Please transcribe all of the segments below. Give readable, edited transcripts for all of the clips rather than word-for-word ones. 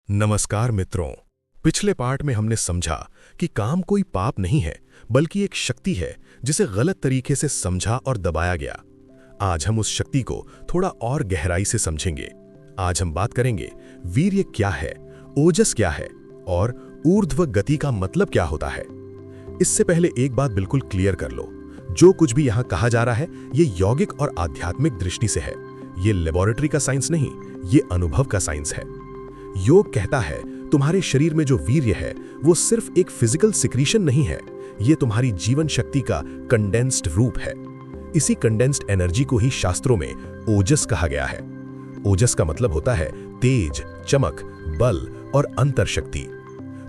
नमस्कार मित्रों। पिछले पार्ट में हमने समझा कि काम कोई पाप नहीं है बल्कि एक शक्ति है जिसे गलत तरीके से समझा और दबाया गया। आज हम उस शक्ति को थोड़ा और गहराई से समझेंगे। आज हम बात करेंगे वीर्य क्या है, ओजस क्या है और ऊर्ध्व गति का मतलब क्या होता है। इससे पहले एक बात बिल्कुल क्लियर कर लो, जो कुछ भी यहाँ कहा जा रहा है ये यौगिक और आध्यात्मिक दृष्टि से है। ये लेबोरेटरी का साइंस नहीं, ये अनुभव का साइंस है। योग कहता है तुम्हारे शरीर में जो वीर्य है वो सिर्फ एक फिजिकल सिक्रीशन नहीं है, ये तुम्हारी जीवन शक्ति का कंडेंस्ड रूप है। इसी कंडेंस्ड एनर्जी को ही शास्त्रों में ओजस कहा गया है। ओजस का मतलब होता है तेज, चमक, बल और अंतर शक्ति।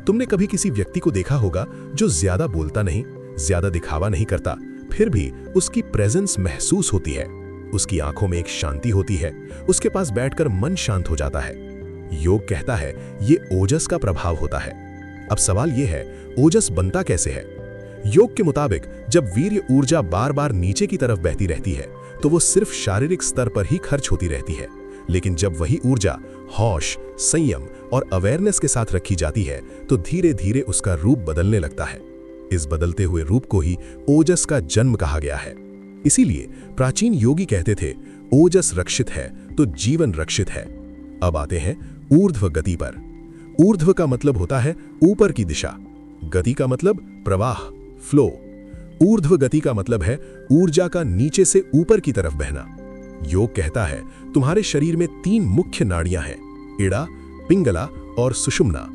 तुमने कभी किसी व्यक्ति को देखा होगा जो ज्यादा बोलता नहीं, ज्यादा दिखावा नहीं करता, फिर भी उसकी प्रेजेंस महसूस होती है। उसकी आंखों में एक शांति होती है, उसके पास बैठकर मन शांत हो जाता है। योग कहता है ये ओजस का प्रभाव होता है। अब सवाल ये है, ओजस बनता कैसे है? योग के मुताबिक जब वीर्य ऊर्जा बार बार नीचे की तरफ बहती रहती है तो वो सिर्फ शारीरिक स्तर पर ही खर्च होती रहती है, लेकिन जब वही ऊर्जा होश, संयम और अवेयरनेस के साथ रखी जाती है तो धीरे धीरे उसका रूप बदलने लगता है। इस बदलते हुए रूप को ही ओजस का जन्म कहा गया है। इसीलिए प्राचीन योगी कहते थे, ओजस रक्षित है तो जीवन रक्षित है। अब आते हैं ऊर्ध्व गति पर। ऊर्ध्व का मतलब होता है ऊपर की दिशा, गति का मतलब प्रवाह, फ्लो। ऊर्ध्व गति का मतलब है ऊर्जा का नीचे से ऊपर की तरफ बहना। योग कहता है तुम्हारे शरीर में 3 मुख्य नाड़ियां हैं, इड़ा, पिंगला और सुषुम्ना।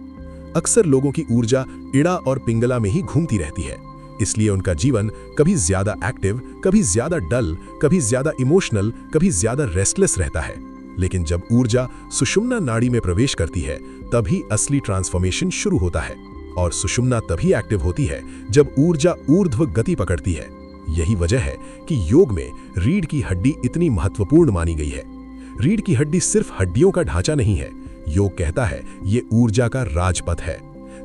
अक्सर लोगों की ऊर्जा इड़ा और पिंगला में ही घूमती रहती है, इसलिए उनका जीवन कभी ज्यादा एक्टिव, कभी ज्यादा डल, कभी ज्यादा इमोशनल, कभी ज्यादा रेस्टलेस रहता है। लेकिन जब ऊर्जा सुषुम्ना नाड़ी में प्रवेश करती है तभी असली ट्रांसफॉर्मेशन शुरू होता है, और सुषुम्ना तभी एक्टिव होती है जब ऊर्जा ऊर्ध्व गति पकड़ती है। यही वजह है कि योग में रीढ़ की हड्डी इतनी महत्वपूर्ण मानी गई है। रीढ़ की हड्डी सिर्फ हड्डियों का ढांचा नहीं है, योग कहता है ये ऊर्जा का राजपथ है।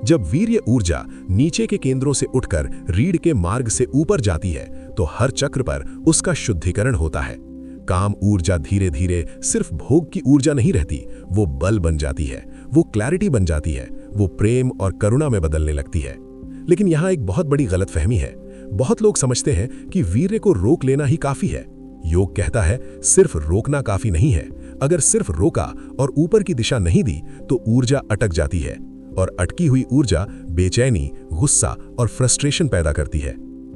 जब वीर्य ऊर्जा नीचे के केंद्रों से उठकर रीढ़ के मार्ग से ऊपर जाती है तो हर चक्र पर उसका शुद्धिकरण होता है। काम ऊर्जा धीरे धीरे सिर्फ भोग की ऊर्जा नहीं रहती, वो बल बन जाती है, वो क्लैरिटी बन जाती है, वो प्रेम और करुणा में बदलने लगती है। लेकिन यहाँ एक बहुत बड़ी गलतफहमी है। बहुत लोग समझते हैं कि वीर्य को रोक लेना ही काफी है। योग कहता है सिर्फ रोकना काफी नहीं है। अगर सिर्फ रोका और ऊपर की दिशा नहीं दी तो ऊर्जा अटक जाती है, और अटकी हुई ऊर्जा बेचैनी, गुस्सा और फ्रस्ट्रेशन पैदा करती है।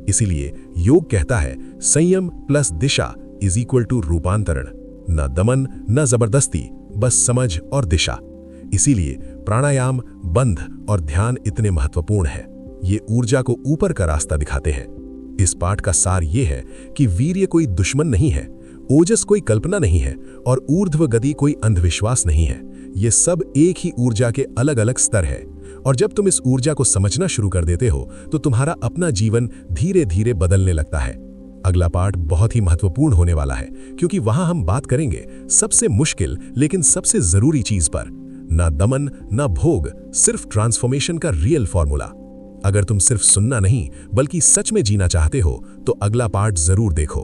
इसीलिए योग कहता है संयम प्लस दिशा इज इक्वल टू रूपांतरण। न दमन न जबरदस्ती, बस समझ और दिशा। इसीलिए प्राणायाम, बंध और ध्यान इतने महत्वपूर्ण है। ये ऊर्जा को ऊपर का रास्ता दिखाते हैं। इस पाठ का सार ये है कि वीर्य कोई दुश्मन नहीं है, ओजस कोई कल्पना नहीं है और ऊर्ध्व गति कोई अंधविश्वास नहीं है। ये सब एक ही ऊर्जा के अलग अलग स्तर है, और जब तुम इस ऊर्जा को समझना शुरू कर देते हो तो तुम्हारा अपना जीवन धीरे धीरे बदलने लगता है। अगला पार्ट बहुत ही महत्वपूर्ण होने वाला है, क्योंकि वहां हम बात करेंगे सबसे मुश्किल लेकिन सबसे जरूरी चीज पर। ना दमन ना भोग, सिर्फ ट्रांसफॉर्मेशन का रियल फॉर्मूला। अगर तुम सिर्फ सुनना नहीं बल्कि सच में जीना चाहते हो तो अगला पार्ट जरूर देखो।